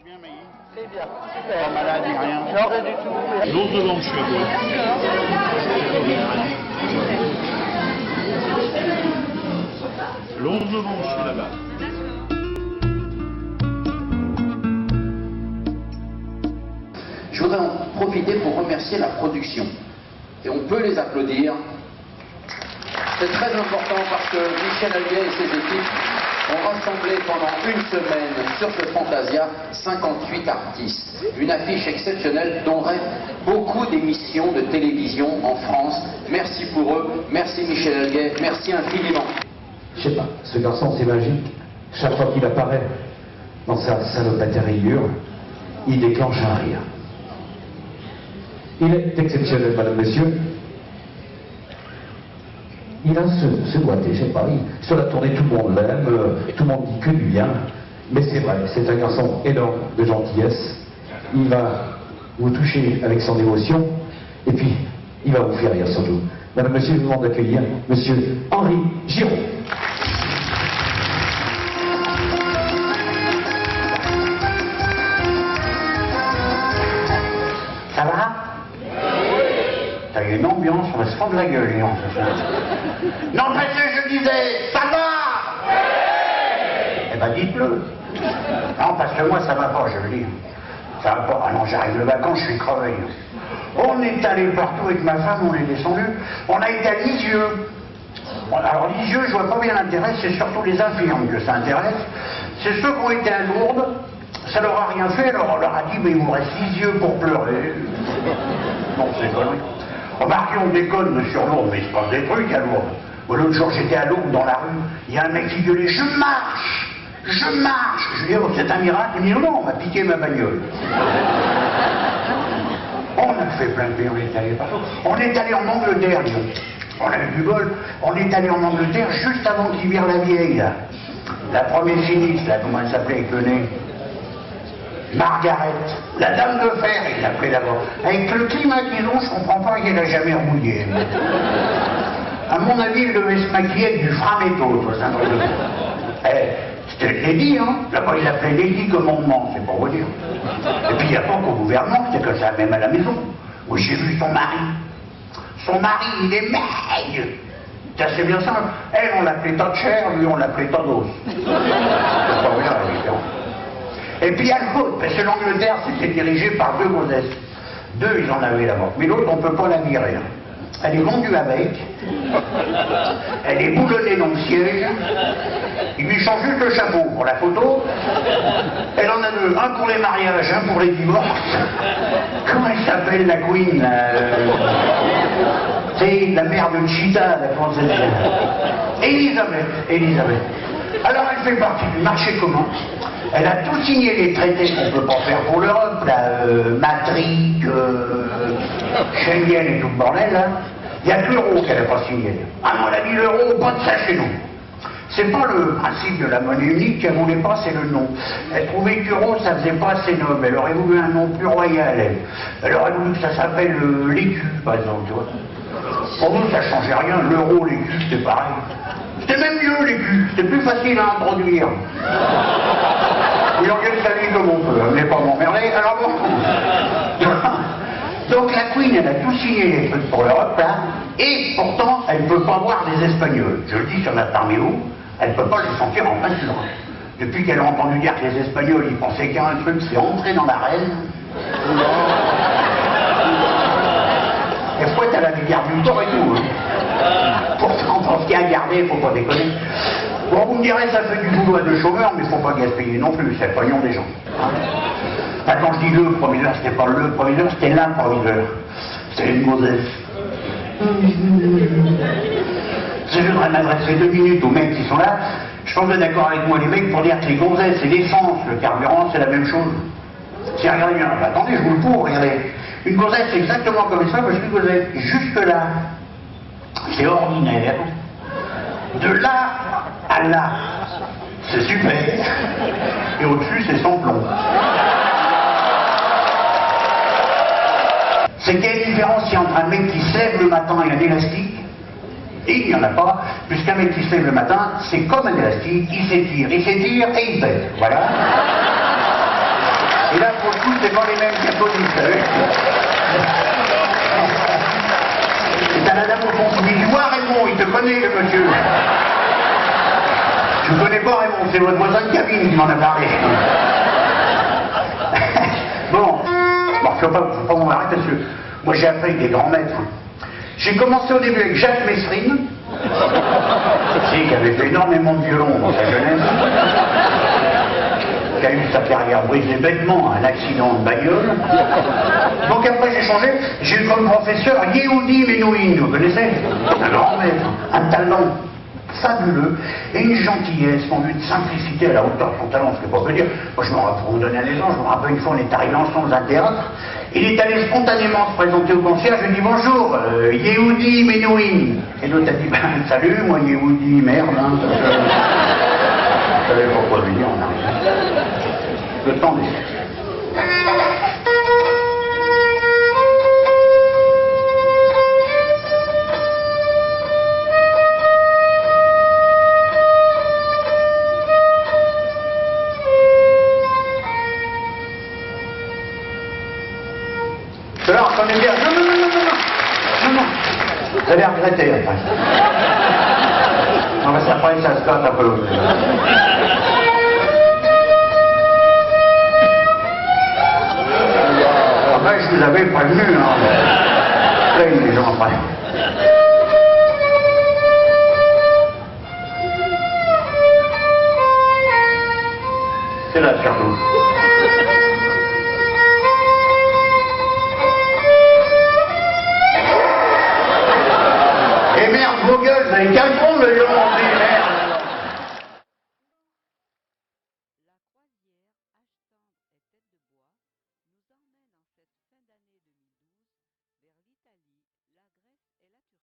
passe bien, Maï? Très bien, super. Pas malade ni rien? Non, rien du tout. L'ours de blanche, je suis à toi. L'ours de blanche, je suis là-bas. Je voudrais en profiter pour remercier la production. Et on peut les applaudir. C'est très important parce que Michel Alguet et ses équipes ont rassemblé pendant une semaine sur ce Fantasia 58 artistes. Une affiche exceptionnelle dont rêvent beaucoup d'émissions de télévision en France. Merci pour eux, merci Michel Alguet, merci infiniment. Je sais pas, ce garçon c'est magique. Chaque fois qu'il apparaît dans sa salopette rayure, il déclenche un rire. Il est exceptionnel, madame, monsieur. Il a ce boité, je sais pas, sur la tournée tout le monde l'aime, tout le monde dit que du bien. Mais c'est vrai, c'est un garçon énorme de gentillesse. Il va vous toucher avec son émotion, et puis il va vous faire rire surtout. Madame, monsieur, je vous demande d'accueillir monsieur Henri Giraud. Ça va? T'as eu une ambiance, on va se fendre la gueule, Léon, ce soir. Non, parce que je disais, ça va? Eh ben, dites-le. Non, parce que moi, ça va pas, je veux dire. Ça va pas. Ah non, j'arrive de vacances, je suis crevé. On est allé partout avec ma femme, on est descendu. On a été à Lisieux. Bon, alors, Lisieux, je vois pas bien l'intérêt, c'est surtout les infirmes que ça intéresse. C'est ceux qui ont été à Lourdes. Ça leur a rien fait, alors on leur a dit, mais il vous reste 6 yeux pour pleurer. Non, c'est connerie. Remarquez, on déconne sur Lourdes, mais il se passe des trucs à Lourdes. L'autre jour, j'étais à Lourdes, dans la rue, il y a un mec qui gueulait, je marche. Je lui dis, oh, c'est un miracle. Il me dit, non, on m'a piqué ma bagnole. On a fait plein de pays, on est allé partout. On est allé en Angleterre, disons. On a eu du bol. On est allé en Angleterre juste avant qu'il vire la vieille, là. La première sinistre, là, comment elle s'appelait avec le nez? Margaret, la dame de fer, il l'appelait d'abord. Avec le climat qu'ils ont, je comprends pas qu'elle a jamais remouillé. À mon avis, il devait se maquiller avec du framéto, c'est un truc de... C'était Lady, hein. Là-bas, il l'appelait Lady commandement, c'est pour vous dire. Et puis, il n'y a pas qu'au gouvernement, c'était comme ça, même à la maison. Où j'ai vu son mari. Son mari, il est maigre. C'est bien ça. Elle, on l'appelait Thatcher, lui, on l'appelait Todos. C'est pas vous dire la différence. Et puis il y a l'autre, parce que l'Angleterre c'était dirigé par 2 gonzesses. 2, ils en avaient là-bas. Mais l'autre, on ne peut pas la virer. Elle est vendue avec. Elle est boulonnée dans le siège. Il lui change juste le chapeau pour la photo. Elle en a 2. Un pour les mariages, un pour les divorces. Comment elle s'appelle, la Queen, c'est la mère de Cheetah, la française. Elisabeth. Alors elle fait partie du marché commun. Elle a tout signé les traités qu'on ne peut pas faire pour l'Europe, Maastricht, Schengen et tout le bordel, là. Il n'y a que l'euro qu'elle n'a pas signé. Ah non, elle a dit l'euro, pas de ça chez nous. C'est pas le principe de la monnaie unique qu'elle voulait pas, c'est le nom. Elle trouvait que l'euro, ça faisait pas assez noble. Elle aurait voulu un nom plus royal, elle. Elle aurait voulu que ça s'appelle l'écu, par exemple, tu vois. Pour nous, ça changeait rien. L'euro, l'écu, c'était pareil. C'était même mieux, l'écu. C'était plus facile à introduire. Il organise sa vie comme on peut, elle n'est pas m'emmerder, alors bon. Donc la Queen, elle a tout signé les trucs pour l'Europe, là, et pourtant, elle ne peut pas voir des Espagnols. Je le dis sur la parmi vous, elle ne peut pas les sentir en peinture. Depuis qu'elle a entendu dire que les Espagnols, ils pensaient qu'il y a un truc, c'est entrer dans l'arène. Et fois, elle avait gardé du temps et tout. Hein. Pourtant, dans ce qu'il y a à garder, il ne faut pas déconner. Bon, vous me direz, ça fait du boulot à 2 chômeurs, mais il ne faut pas gaspiller non plus, c'est le pognon des gens. Hein. Quand je dis le proviseur, c'était pas le proviseur, c'était l'improviseur. C'était une gonzesse. Je voudrais m'adresser 2 minutes aux mecs qui sont là. Je pense que vous êtes d'accord avec moi, les mecs, pour dire que les gonzesses, c'est l'essence, le carburant, c'est la même chose. C'est rien. Attendez, je vous le prouve, regardez. Une gonzesse, c'est exactement comme ça, parce que vous êtes jusque-là. C'est ordinaire. De là à là, c'est super. Et au-dessus, c'est sans plomb. C'est qu'il y a une différence entre un mec qui se lève le matin et un élastique, et il n'y en a pas, puisqu'un mec qui se lève le matin, c'est comme un élastique, il s'étire et il pète. Voilà. Et là, pour le coup, c'est pas les mêmes catholiques, vous savez. Et t'as la dame au fond qui dit, tu vois Raymond, il te connaît, le monsieur. Je ne connais pas Raymond, c'est votre voisin de cabine qui m'en a parlé. Bon, je ne vais pas m'en arrêter parce que moi j'ai appris avec des grands maîtres. J'ai commencé au début avec Jacques Messrine, qui avait fait énormément de violon dans sa jeunesse, qui a eu sa carrière brisée bêtement à un accident de bagnole. Donc après j'ai changé, j'ai eu comme professeur Yehudi Menuhin, vous connaissez? Un grand maître, un talent fabuleux et une gentillesse, une simplicité à la hauteur de son talent, ce que pas peut dire. Moi, pour vous donner un exemple, je me rappelle une fois, on est arrivé ensemble dans un théâtre, il est allé spontanément se présenter au concierge, je lui ai dit bonjour, Yehudi Menuhin. Et l'autre a dit, ben, salut, moi Yehudi, merde, hein. Je savais pourquoi lui dire, on arrive. Le temps des... Cela, on connaît bien. Non. Vous allez regretter après. Non, mais après, ça se passe un peu. Après, je vous avais prévenu, hein. Plaignent les gens après. C'est là, surtout. Et merde, vos gueules, vous avez qu'un con de le demander, merde. La croisière Ashstand et Tête de Bois nous emmène en cette fin d'année 2012 vers l'Italie